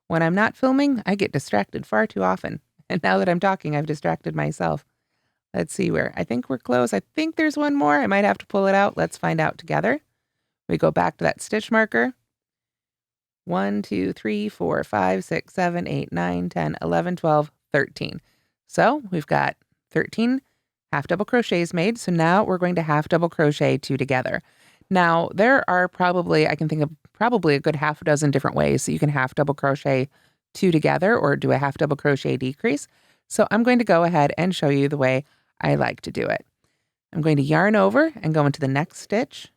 when I'm not filming, I get distracted far too often. And now that I'm talking, I've distracted myself. Let's see where. I think we're close. I think there's one more. I might have to pull it out. Let's find out together. We go back to that stitch marker. 1, 2, 3, 4, 5, 6, 7, 8, 9, 10, 11, 12, 13. So we've got 13 half double crochets made. So now we're going to half double crochet 2 together. Now there are probably, I can think of probably a good half a dozen different ways that you can half double crochet 2 together or do a half double crochet decrease. So I'm going to go ahead and show you the way I like to do it. I'm going to yarn over and go into the next stitch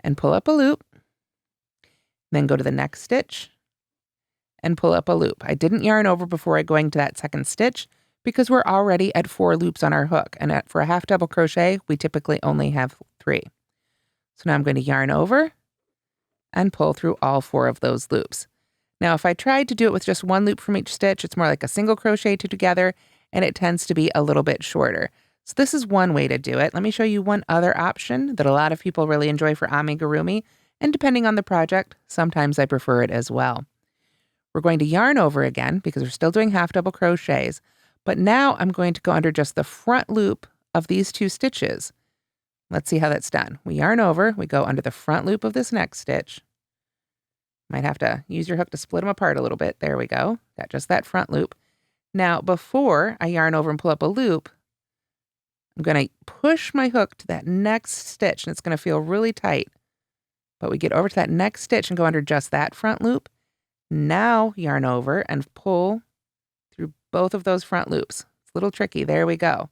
and pull up a loop. Then go to the next stitch and pull up a loop. I didn't yarn over before going to that second stitch because we're already at 4 loops on our hook. And for a half double crochet, we typically only have 3. So now I'm going to yarn over and pull through all 4 of those loops. Now, if I tried to do it with just one loop from each stitch, it's more like a single crochet two together, and it tends to be a little bit shorter. So this is one way to do it. Let me show you one other option that a lot of people really enjoy for amigurumi, and depending on the project, sometimes I prefer it as well. We're going to yarn over again because we're still doing half double crochets, but now I'm going to go under just the front loop of these two stitches. Let's see how that's done. We yarn over, we go under the front loop of this next stitch. Might have to use your hook to split them apart a little bit. There we go. Got just that front loop. Now, before I yarn over and pull up a loop, I'm going to push my hook to that next stitch, and it's going to feel really tight. But we get over to that next stitch and go under just that front loop. Now yarn over and pull through both of those front loops. It's a little tricky. There we go.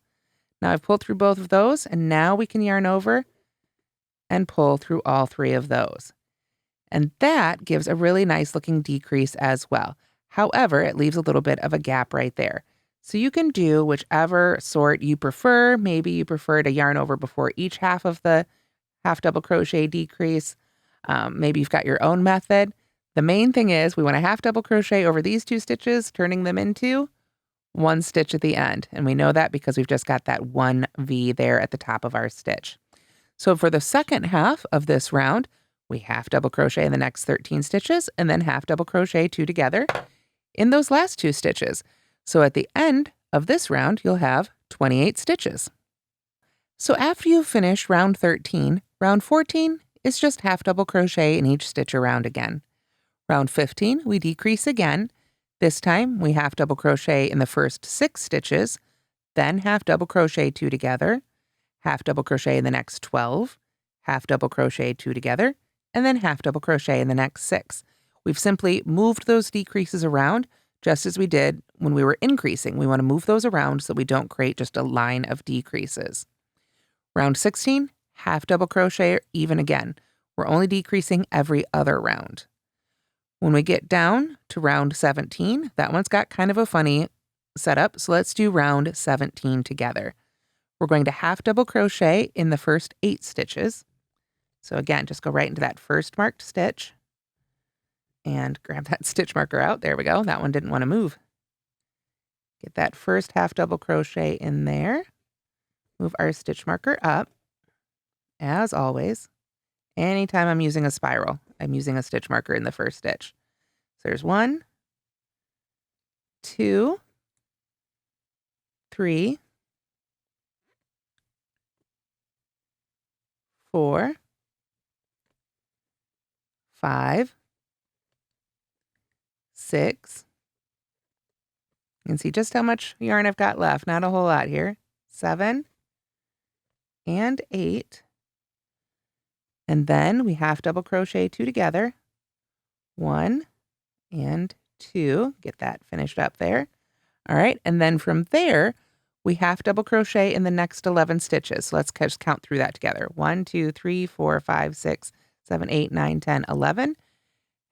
Now I've pulled through both of those, and now we can yarn over and pull through all three of those. And that gives a really nice looking decrease as well. However, it leaves a little bit of a gap right there. So you can do whichever sort you prefer. Maybe you prefer to yarn over before each half of the half double crochet decrease. Maybe you've got your own method. The main thing is we want to half double crochet over these two stitches, turning them into one stitch at the end. And we know that because we've just got that one V there at the top of our stitch. So for the second half of this round, we half double crochet in the next 13 stitches and then half double crochet two together in those last two stitches. So at the end of this round, you'll have 28 stitches. So after you've finished round 13, round 14 is just half double crochet in each stitch around again. Round 15, we decrease again. This time, we half double crochet in the first 6 stitches, then half double crochet two together, half double crochet in the next 12, half double crochet two together, and then half double crochet in the next 6. We've simply moved those decreases around just as we did when we were increasing. We want to move those around so we don't create just a line of decreases. Round 16, half double crochet even again. We're only decreasing every other round. When we get down to round 17, that one's got kind of a funny setup, so let's do round 17 together. We're going to half double crochet in the first 8 stitches. So again, just go right into that first marked stitch and grab that stitch marker out. There we go. That one didn't want to move. Get that first half double crochet in there. Move our stitch marker up. As always, anytime I'm using a spiral, I'm using a stitch marker in the first stitch. So there's 1, 2, 3, 4, 5, 6. You can see just how much yarn I've got left. Not a whole lot here. 7 and 8. And then we half double crochet two together. 1 and 2. Get that finished up there. All right. And then from there, we half double crochet in the next 11 stitches. So let's just count through that together. 1, 2, 3, 4, 5, 6, 7, 8, 9, 10, 11.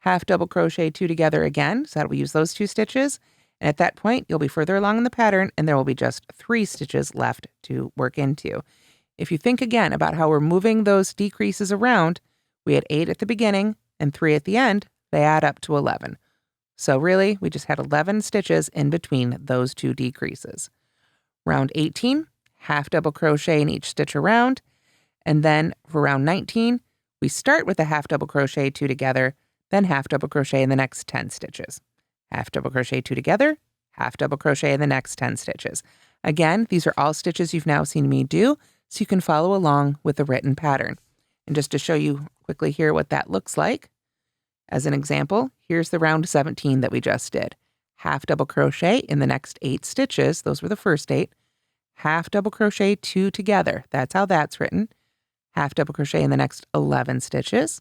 Half double crochet two together again. So that we use those 2 stitches. And at that point, you'll be further along in the pattern and there will be just 3 stitches left to work into. If you think again about how we're moving those decreases around, we had 8 at the beginning and 3 at the end, they add up to 11. So really, we just had 11 stitches in between those 2 decreases. Round 18, half double crochet in each stitch around. And then for round 19, we start with a half double crochet two together, then half double crochet in the next 10 stitches. Half double crochet two together, half double crochet in the next 10 stitches. Again, these are all stitches you've now seen me do, so you can follow along with the written pattern. And just to show you quickly here what that looks like, as an example, here's the round 17 that we just did. Half double crochet in the next 8 stitches, those were the first 8, half double crochet two together, that's how that's written, half double crochet in the next 11 stitches,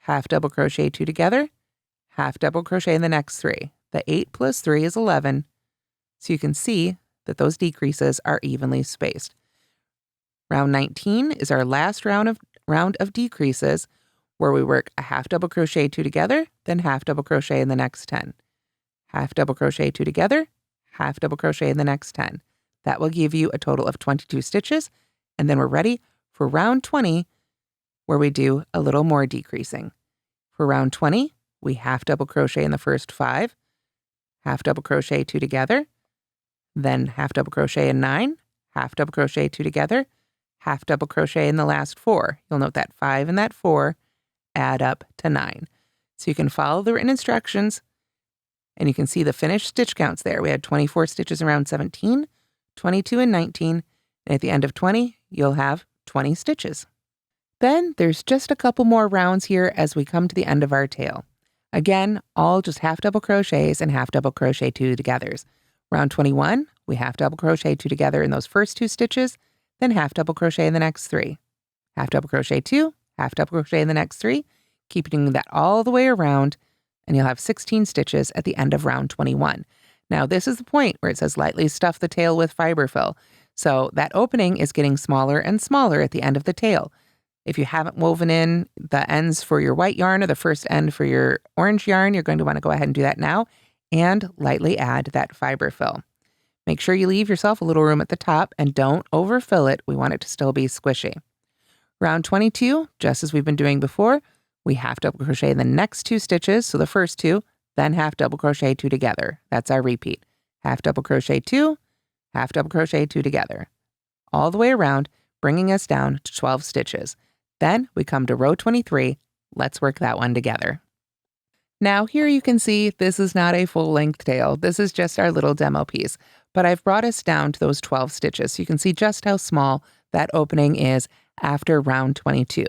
half double crochet two together, half double crochet in the next 3. The 8 plus 3 is 11, so you can see that those decreases are evenly spaced. Round 19 is our last round of decreases where we work a half double crochet two together, then half double crochet in the next 10. Half double crochet two together, half double crochet in the next 10. That will give you a total of 22 stitches, and then we're ready for round 20 where we do a little more decreasing. For round 20, we half double crochet in the first 5, half double crochet 2 together, then half double crochet in 9, half double crochet 2 together, half double crochet in the last 4. You'll note that 5 and that 4 add up to 9. So you can follow the written instructions and you can see the finished stitch counts there. We had 24 stitches around 17, 22 and 19, and at the end of 20, you'll have 20 stitches. Then there's just a couple more rounds here as we come to the end of our tail. Again, all just half double crochets and half double crochet 2 togethers. Round 21, we half double crochet 2 together in those first 2 stitches, then half double crochet in the next 3. Half double crochet 2, half double crochet in the next 3, keeping that all the way around, and you'll have 16 stitches at the end of round 21. Now, this is the point where it says lightly stuff the tail with fiber fill. So that opening is getting smaller and smaller at the end of the tail. If you haven't woven in the ends for your white yarn or the first end for your orange yarn, you're going to want to go ahead and do that now and lightly add that fiber fill. Make sure you leave yourself a little room at the top and don't overfill it. We want it to still be squishy. Round 22, just as we've been doing before, we half double crochet the next 2 stitches, so the first 2, then half double crochet 2 together. That's our repeat. Half double crochet 2, half double crochet 2 together. All the way around, bringing us down to 12 stitches. Then we come to row 23. Let's work that one together. Now here you can see this is not a full-length tail. This is just our little demo piece, but I've brought us down to those 12 stitches so you can see just how small that opening is after round 22.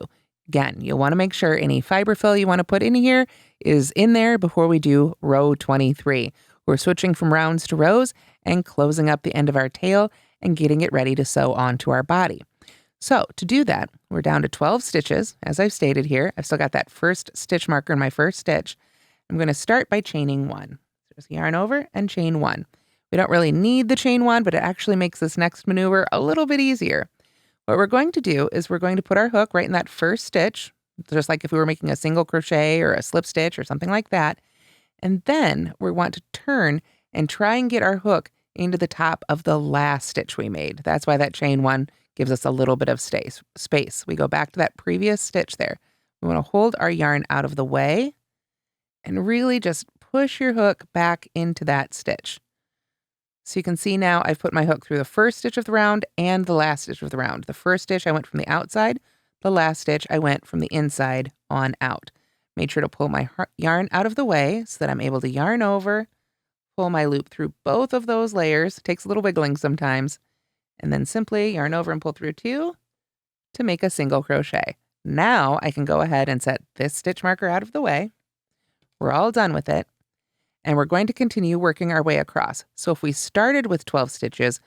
Again, you'll want to make sure any fiber fill you want to put in here is in there before we do row 23. We're switching from rounds to rows and closing up the end of our tail and getting it ready to sew onto our body. So to do that, we're down to 12 stitches. As I've stated here, I've still got that first stitch marker in my first stitch. I'm going to start by chaining 1. So just yarn over and chain 1. We don't really need the chain 1, but it actually makes this next maneuver a little bit easier. What we're going to do is we're going to put our hook right in that first stitch, just like if we were making a single crochet or a slip stitch or something like that. And then we want to turn and try and get our hook into the top of the last stitch we made. That's why that chain 1 gives us a little bit of space. We go back to that previous stitch there. We want to hold our yarn out of the way and really just push your hook back into that stitch. So you can see now I've put my hook through the first stitch of the round and the last stitch of the round. The first stitch I went from the outside, the last stitch I went from the inside on out. Made sure to pull my yarn out of the way so that I'm able to yarn over, pull my loop through both of those layers. It takes a little wiggling sometimes. And then simply yarn over and pull through 2 to make a single crochet. Now I can go ahead and set this stitch marker out of the way. We're all done with it. And we're going to continue working our way across. So if we started with 12 stitches,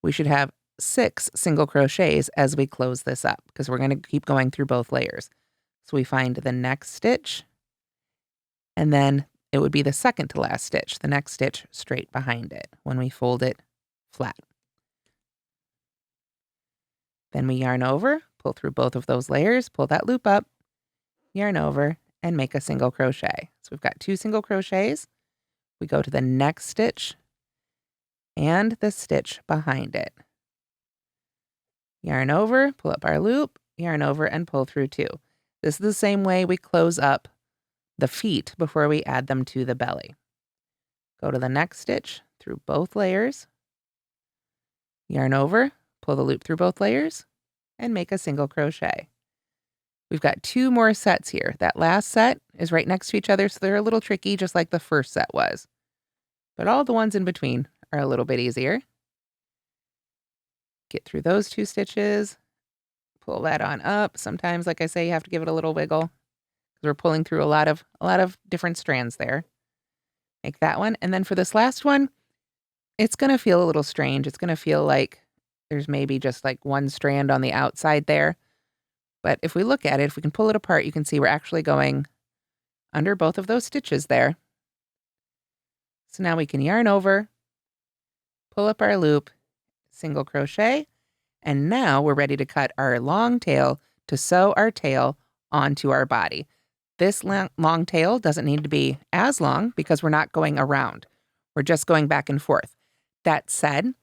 we should have 6 single crochets as we close this up because we're going to keep going through both layers. So we find the next stitch, and then it would be the second to last stitch, the next stitch straight behind it when we fold it flat. Then we yarn over, pull through both of those layers, pull that loop up, yarn over, and make a single crochet. So we've got 2 single crochets. We go to the next stitch and the stitch behind it. Yarn over, pull up our loop, yarn over, and pull through 2. This is the same way we close up the feet before we add them to the belly. Go to the next stitch through both layers, yarn over, pull the loop through both layers, and make a single crochet. We've got 2 more sets here. That last set is right next to each other, so they're a little tricky, just like the first set was. But all the ones in between are a little bit easier. Get through those 2 stitches, pull that on up. Sometimes, like I say, you have to give it a little wiggle because we're pulling through a lot of different strands there. Make that one. And then for this last one, it's going to feel a little strange. It's going to feel like there's maybe just like one strand on the outside there. But if we look at it, if we can pull it apart, you can see we're actually going under both of those stitches there. So now we can yarn over, pull up our loop, single crochet, and now we're ready to cut our long tail to sew our tail onto our body. This long tail doesn't need to be as long because we're not going around. We're just going back and forth. That said,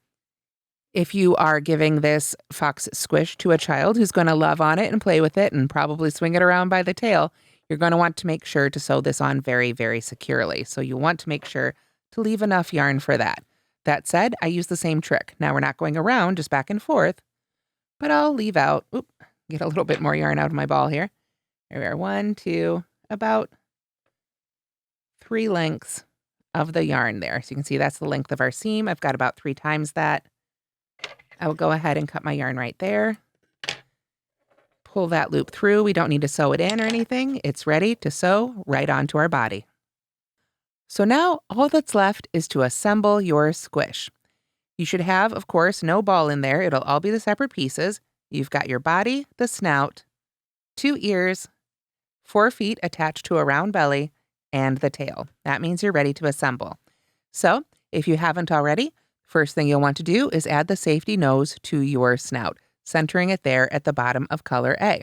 if you are giving this Fox Squish to a child who's going to love on it and play with it and probably swing it around by the tail, You're going to want to make sure to sew this on very, very securely. So you want to make sure to leave enough yarn for that. That said, I use the same trick. Now we're not going around, just back and forth, but I'll leave out, get a little bit more yarn out of my ball here. There we are, 1, 2, about 3 lengths of the yarn there. So you can see that's the length of our seam. I've got about 3 times that. I will go ahead and cut my yarn right there. Pull that loop through. We don't need to sew it in or anything. It's ready to sew right onto our body. So now all that's left is to assemble your squish. You should have, of course, no ball in there. It'll all be the separate pieces. You've got your body, the snout, 2 ears, 4 feet attached to a round belly, and the tail. That means you're ready to assemble. So if you haven't already, first thing you'll want to do is add the safety nose to your snout, centering it there at the bottom of color A.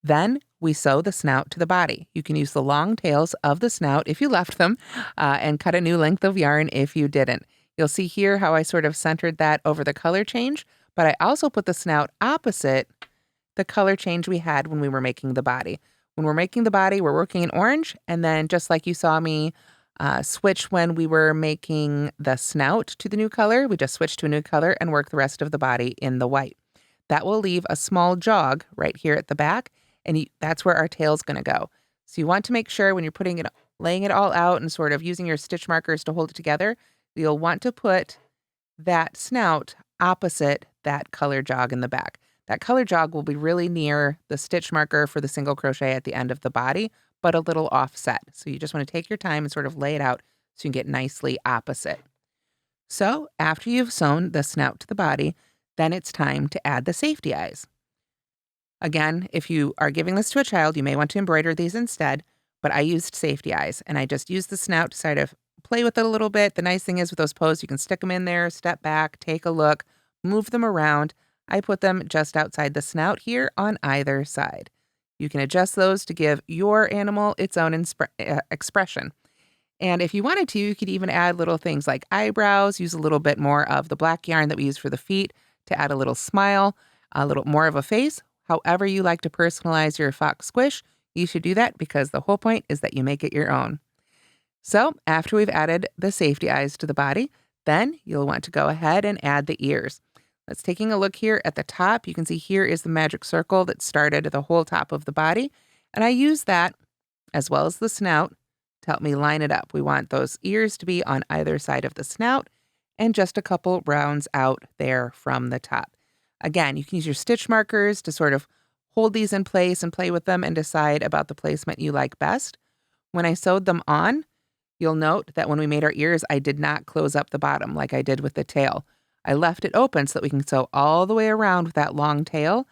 Then we sew the snout to the body. You can use the long tails of the snout if you left them and cut a new length of yarn if you didn't. You'll see here how I sort of centered that over the color change, but I also put the snout opposite the color change we had when we were making the body. When we're making the body, we're working in orange, and then just like you saw me switch when we were making the snout to the new color, we just switch to a new color and work the rest of the body in the white. That will leave a small jog right here at the back, and that's where our tail's going to go. So you want to make sure when you're laying it all out and sort of using your stitch markers to hold it together, you'll want to put that snout opposite that color jog in the back. That color jog will be really near the stitch marker for the single crochet at the end of the body, but a little offset. So you just want to take your time and sort of lay it out so you can get nicely opposite. So after you've sewn the snout to the body, then it's time to add the safety eyes. Again, if you are giving this to a child, you may want to embroider these instead, but I used safety eyes, and I just used the snout to sort of play with it a little bit. The nice thing is with those posts, you can stick them in there, step back, take a look, move them around. I put them just outside the snout here on either side. You can adjust those to give your animal its own expression. And if you wanted to, you could even add little things like eyebrows, use a little bit more of the black yarn that we use for the feet to add a little smile, a little more of a face. However you like to personalize your Fox Squish, you should do that because the whole point is that you make it your own. So after we've added the safety eyes to the body, then you'll want to go ahead and add the ears. Let's taking a look here at the top. You can see here is the magic circle that started at the whole top of the body. And I use that, as well as the snout, to help me line it up. We want those ears to be on either side of the snout and just a couple rounds out there from the top. Again, you can use your stitch markers to sort of hold these in place and play with them and decide about the placement you like best. When I sewed them on, you'll note that when we made our ears, I did not close up the bottom like I did with the tail. I left it open so that we can sew all the way around with that long tail,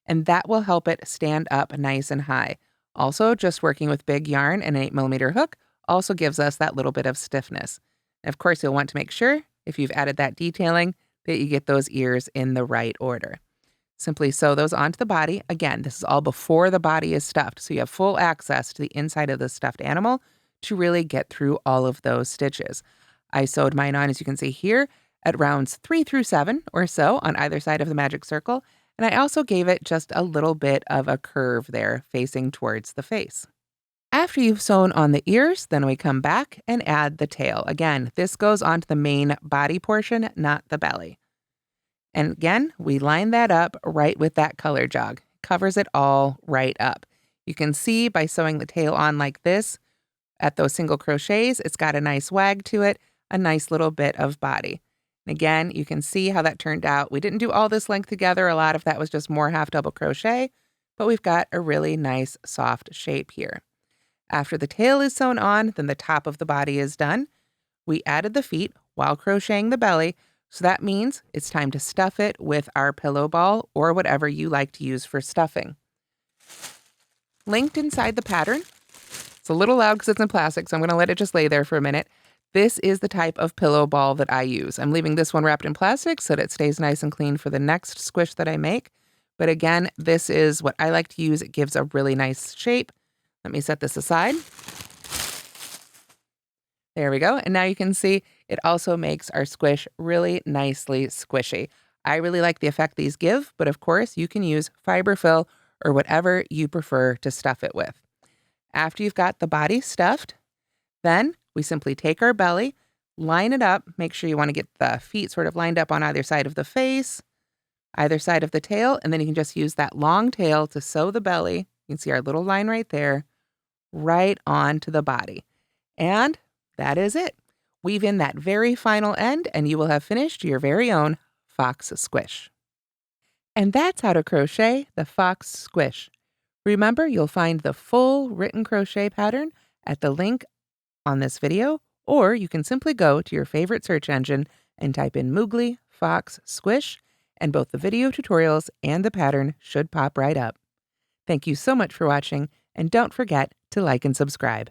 and that will help it stand up nice and high. Also, just working with big yarn and an 8mm hook also gives us that little bit of stiffness. And of course, you'll want to make sure, if you've added that detailing, that you get those ears in the right order. Simply sew those onto the body. Again, this is all before the body is stuffed, so you have full access to the inside of the stuffed animal to really get through all of those stitches. I sewed mine on, as you can see here, at rounds 3 through 7 or so on either side of the magic circle, and I also gave it just a little bit of a curve there facing towards the face. After you've sewn on the ears, then we come back and add the tail. Again, this goes onto the main body portion, not the belly. And again, we line that up right with that color jog. Covers it all right up. You can see by sewing the tail on like this, at those single crochets, it's got a nice wag to it, a nice little bit of body. And again, you can see how that turned out. We didn't do all this length together. A lot of that was just more half double crochet, but we've got a really nice soft shape here. After the tail is sewn on, then the top of the body is done. We added the feet while crocheting the belly, so that means it's time to stuff it with our pillow ball or whatever you like to use for stuffing. Linked inside the pattern, it's a little loud because it's in plastic, so I'm going to let it just lay there for a minute. This is the type of pillow ball that I use. I'm leaving this one wrapped in plastic so that it stays nice and clean for the next squish that I make. But again, this is what I like to use. It gives a really nice shape. Let me set this aside. There we go. And now you can see it also makes our squish really nicely squishy. I really like the effect these give, but of course you can use fiber fill or whatever you prefer to stuff it with. After you've got the body stuffed, then we simply take our belly, line it up, make sure you want to get the feet sort of lined up on either side of the face, either side of the tail, and then you can just use that long tail to sew the belly. You can see our little line right there, right onto the body. And that is it. Weave in that very final end, and you will have finished your very own Fox Squish. And that's how to crochet the Fox Squish. Remember, you'll find the full written crochet pattern at the link on this video, or you can simply go to your favorite search engine and type in Moogly Fox Squish, and both the video tutorials and the pattern should pop right up. Thank you so much for watching, and don't forget to like and subscribe.